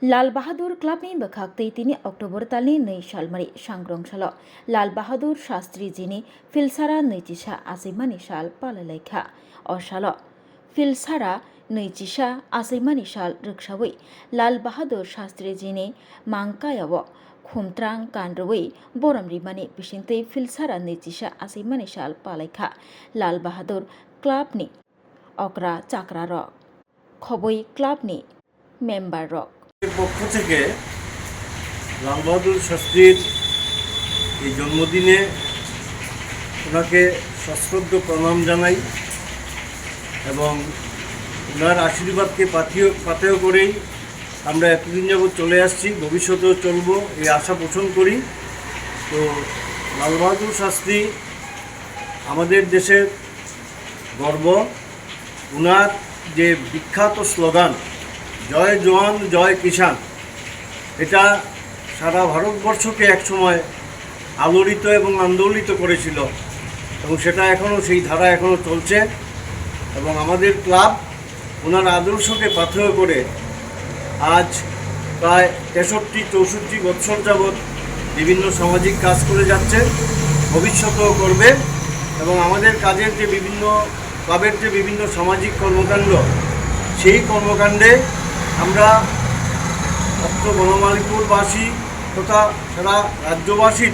लाल बहादुर क्लाबनि बखाक्तै 3 अक्ट'बर तालनि 2 सालमारि सांग्रंसाल लाल बहादुर शास्त्री जीनि फिलसारा नैजिसा आसैमानि साल पालायलायखा असाल फिलसारा नैजिसा आसैमानि साल रोखसावै लाल बहादुर शास्त्री जीनि मांकायाव खुमत्रां कानरवै बरमरिमानि बिसिंतै फिलसारा नैजिसा आसैमानि साल पालायखा लाल बहादुर क्लाबनि अक्रा चाक्रा रक खबै क्लाबनि मेम्बार रक পক্ষ থেকে লাল বাহাদুর শাস্ত্রীর এই জন্মদিনে ওনাকে সশ্রদ্ধ প্রণাম জানাই এবং ওনার আশীর্বাদকে পাথেয় করেই আমরা এতদিন যাবৎ চলে আসছি, ভবিষ্যতেও চলবো এই আশা পোষণ করি। তো লাল বাহাদুর শাস্ত্রী আমাদের দেশের গর্ব। ওনার যে বিখ্যাত স্লোগান জয় জওয়ান জয় কিষাণ, এটা সারা ভারতবর্ষকে একসময় আলোড়িত এবং আন্দোলিত করেছিল এবং সেটা এখনও সেই ধারা এখনও চলছে এবং আমাদের ক্লাব ওনার আদর্শকে পাথেয় করে আজ প্রায় 63-64 বছর যাবৎ বিভিন্ন সামাজিক কাজ করে যাচ্ছে, ভবিষ্যতেও করবে এবং আমাদের কাজের যে বিভিন্ন ক্লাবের যে বিভিন্ন সামাজিক কর্মকাণ্ড, সেই কর্মকাণ্ডে আমরা অত্র বনমালীপুরবাসী তথা সারা রাজ্যবাসীর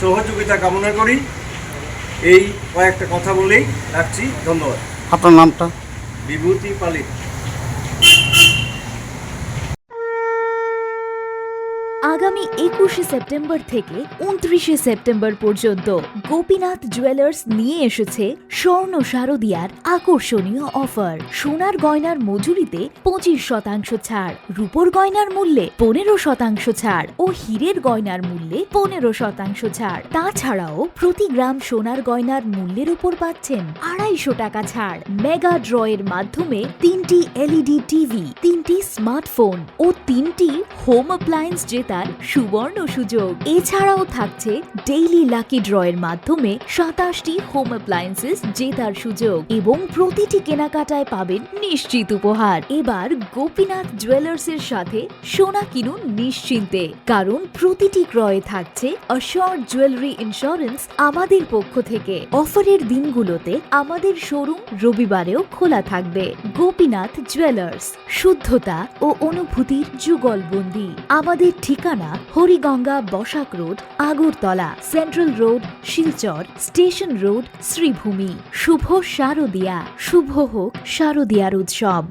সহযোগিতা কামনা করি। এই কয়েকটা কথা বলেই রাখছি, ধন্যবাদ। আপনার নামটা? বিভূতি পালিত। আগামী 21শে সেপ্টেম্বর থেকে 29শে সেপ্টেম্বর পর্যন্ত গোপীনাথ জুয়েলার্স নিয়ে এসেছে স্বর্ণ শারদিয়ার আকর্ষণীয় অফার। সোনার গয়নার মজুরিতে 25% ছাড়, রূপোর গয়নার মূল্যে 15% ছাড় ও হীরের গয়নার মূল্যে 15% ছাড়। তাছাড়াও প্রতি গ্রাম সোনার গয়নার মূল্যের উপর পাচ্ছেন 250 টাকা ছাড়। মেগা ড্রয়ের মাধ্যমে 3টি এলইডি টিভি, 3টি স্মার্টফোন ও 3টি হোম অ্যাপ্লায়েন্স জেতার সুবর্ণ সুযোগ। এছাড়াও থাকছে ডেইলি লাকি ড্রয়ের মাধ্যমে 27টি হোম অ্যাপ্লায়েন্সেস জেতার সুযোগ এবং প্রতিটি কেনাকাটায় পাবেন নিশ্চিত উপহার। এবার গোপীনাথ জুয়েলার্সের সাথে সোনা কিনুন নিশ্চিন্তে, কারণ প্রতিটি ক্রয়ে থাকছে অ্যাশিওরড জুয়েলারি ইন্স্যুরেন্স আমাদের পক্ষ থেকে। অফারের দিনগুলোতে আমাদের শোরুম রবিবারেও খোলা থাকবে। গোপীনাথ জুয়েলার্স, শুদ্ধতা ও অনুভূতির যুগলবন্দি। আমাদের ঠিকানা Hariganga Basak road, Agartala, central road, Silchar, station road, Sribhumi. শুভ শারদিয়া, শুভ হোক শারদিয়ার উৎসব।